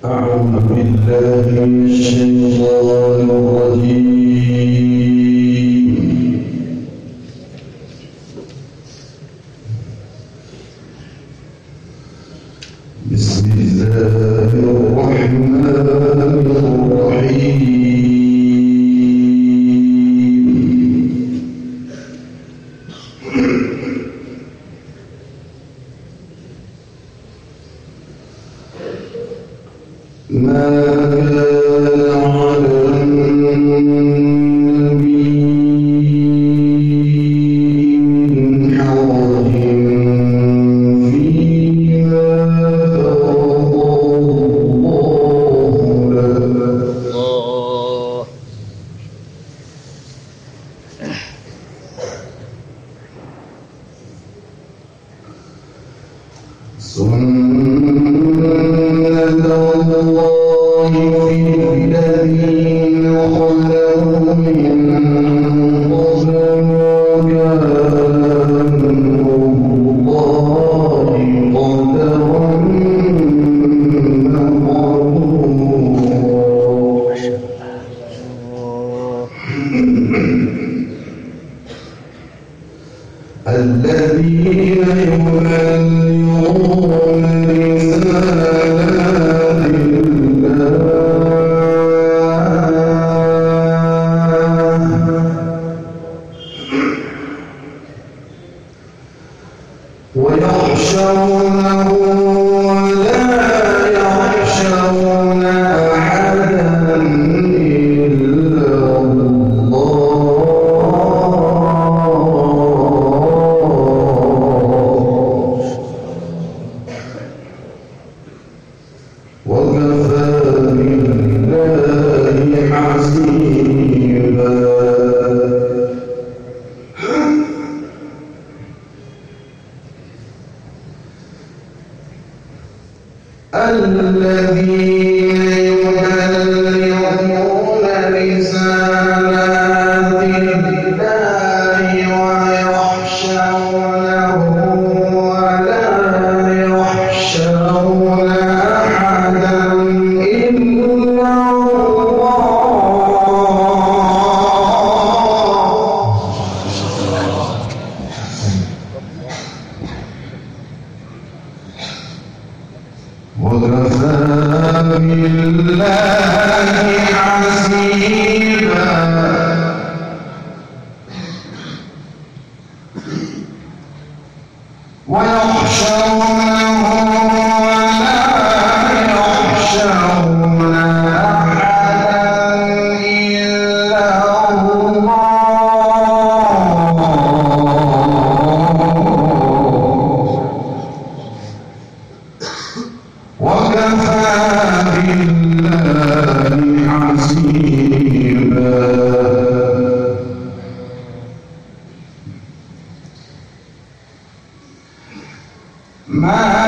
أعوذ بالله من الشيطان الرجيم. بسم الله الرحمن الرحيم. ما كان على النبي من حرج فيما فرض الله له. سنة الله في الذين خلوا من قبل وكان الله قدرا الذين يبلغون رسالات ويخشونه ولا يخشون أحدا إلا الله وكفى بالله حسيبا. الذين يبلغون رسالات الله ويخشونه ولا يخشون أحدا إلا وكفى بالله حسيبا. ويخشونه ولا يخشون أحدا إلا وكفى بالله حسيبا. ما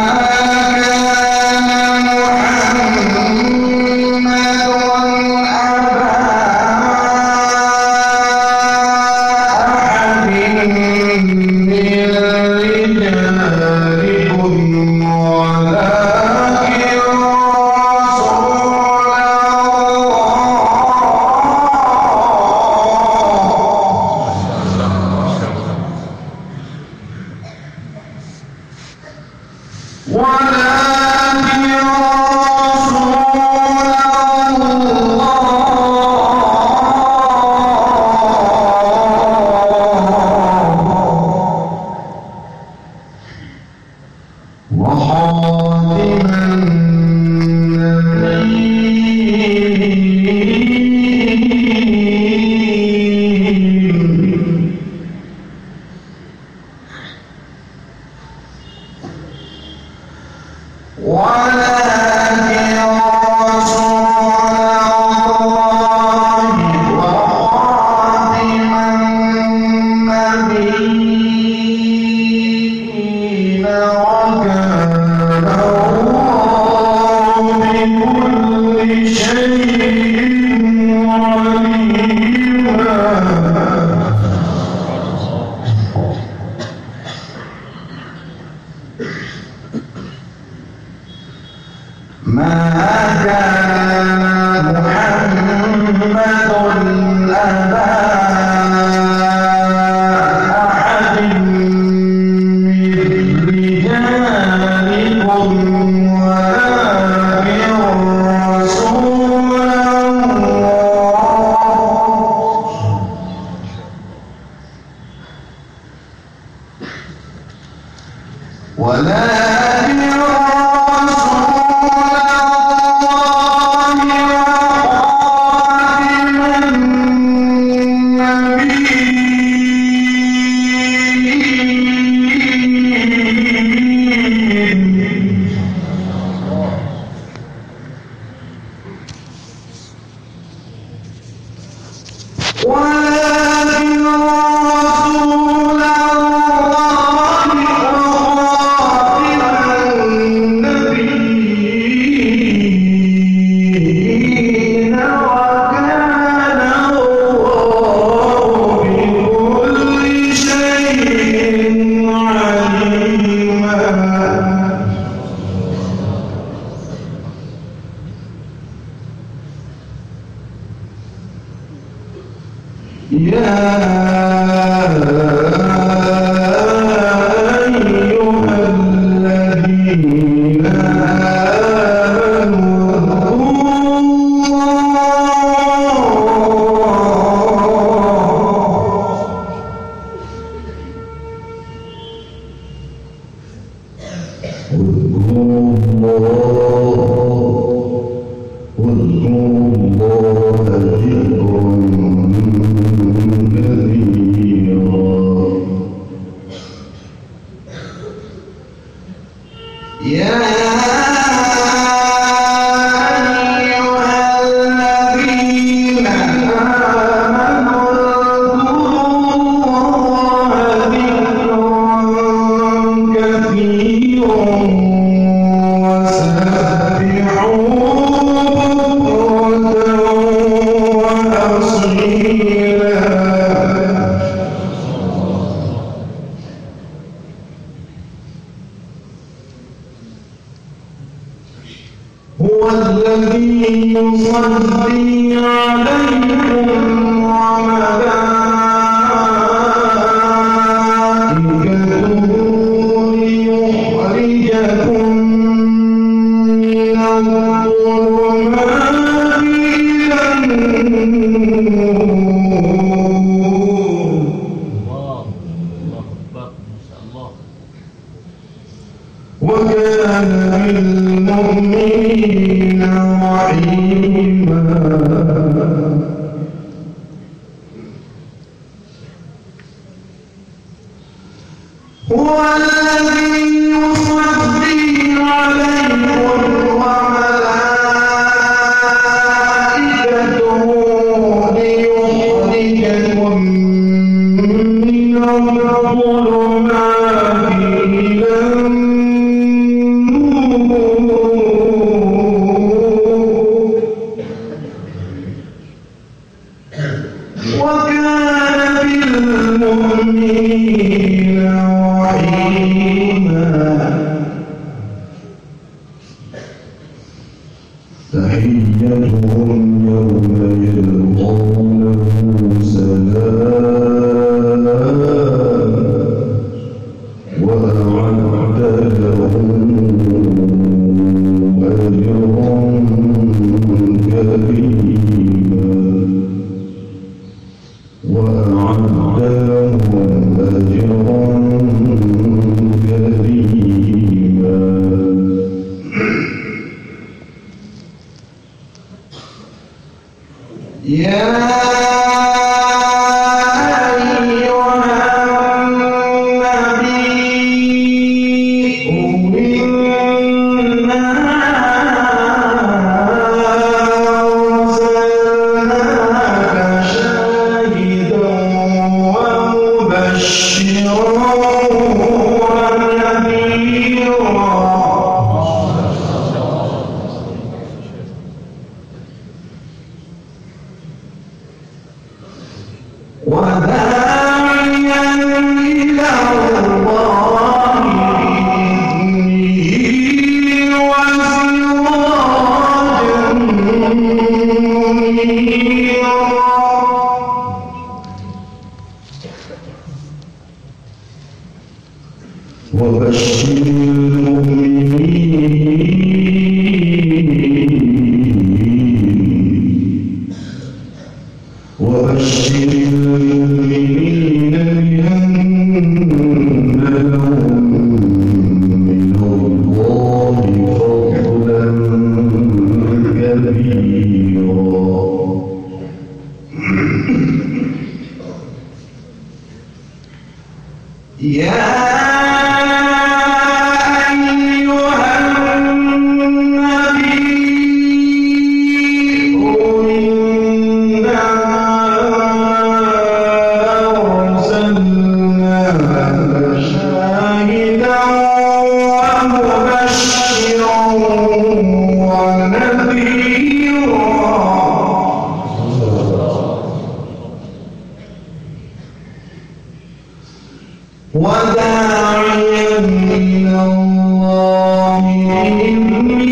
وداعيا إلى الله بإذنه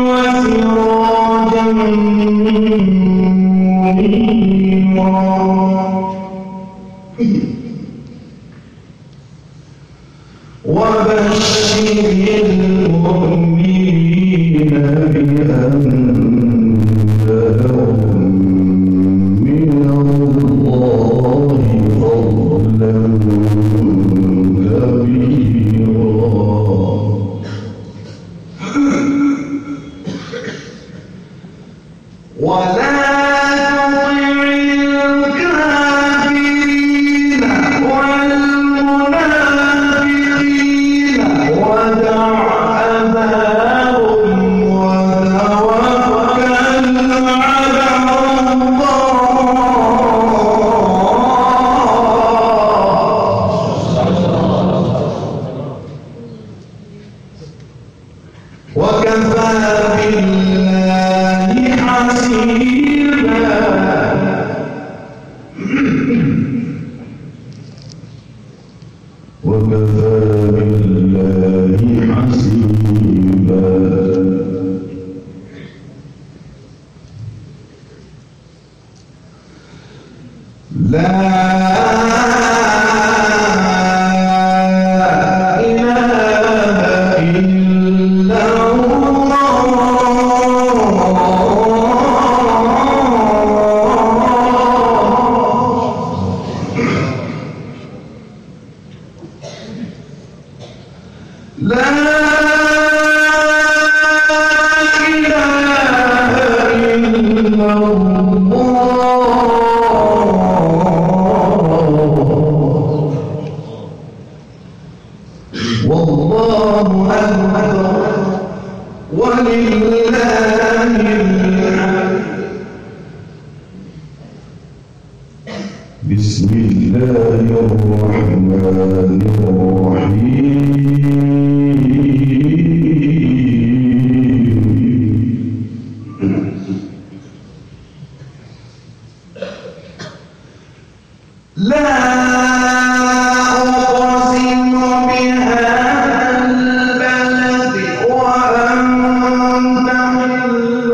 وسراجا منيرا وبشر المؤمنين بأن لهم من الله فضلا ولا تطع الكافرين والمنافقين ودع أذاهم وتوكل على الله وكفى بالله حسيبا وكفى بالله حسيبا لا والله أكبر ولله الحمد. بسم الله الرحمن الرحيم. لا أقسم بهذا البلد وأنت حل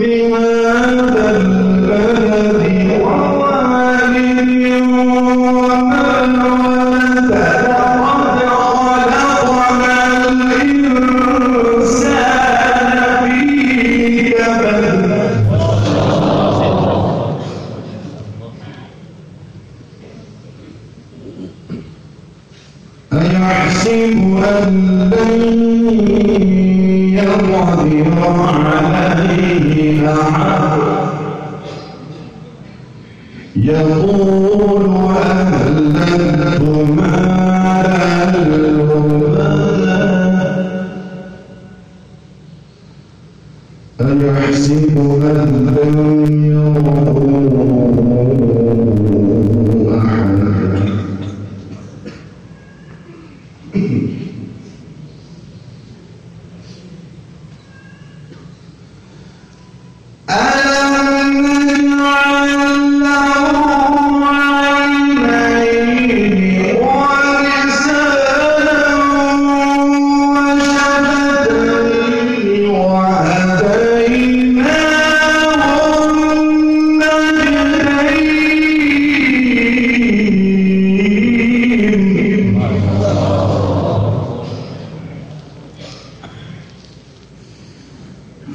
بهذا البلد ووالد وما ولد لقد خلقنا الإنسان في كبد. أيحسب أن لن يقدر عليه أحد يقول أهلكت مالا لبدا أيحسب أن لن يره أحد ألم نجعل له عينين ولسانا وشفتين وهديناه النجدين.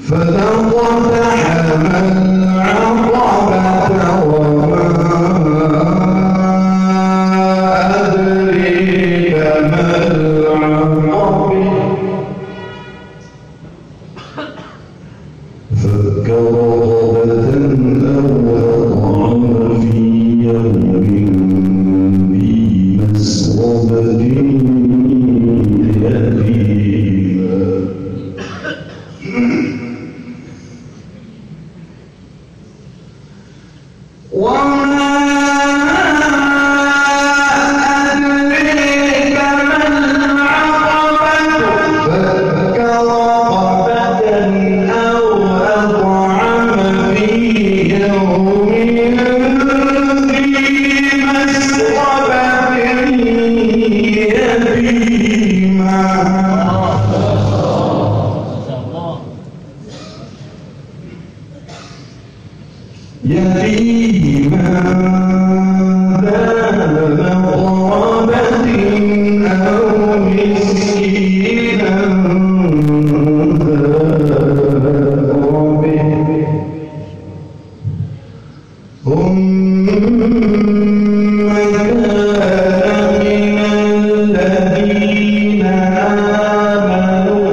فلقتحم العقبة وما أدريك ما العقبة فك رقبة أو أطعم في يوم ذي مسغبة مسغبة يتيما وما أدريك ما العقبة فك رقبة أو أطعم في يوم ذي مسغبة يتيما يتيما ذا مقربة أو مسكينا ذا متربة ثم كان من الذين آمنوا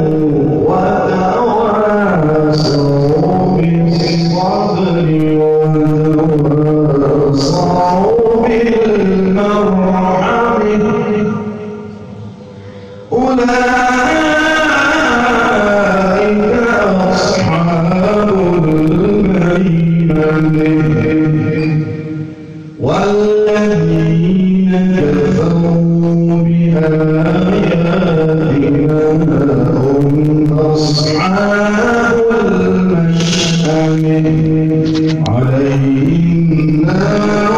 وتواصوا بالصبر وتواصوا بالمرحمة أولئك أصحاب الميمنة والذين كفروا بآياتنا هم أصحاب المشأمة عليهم نار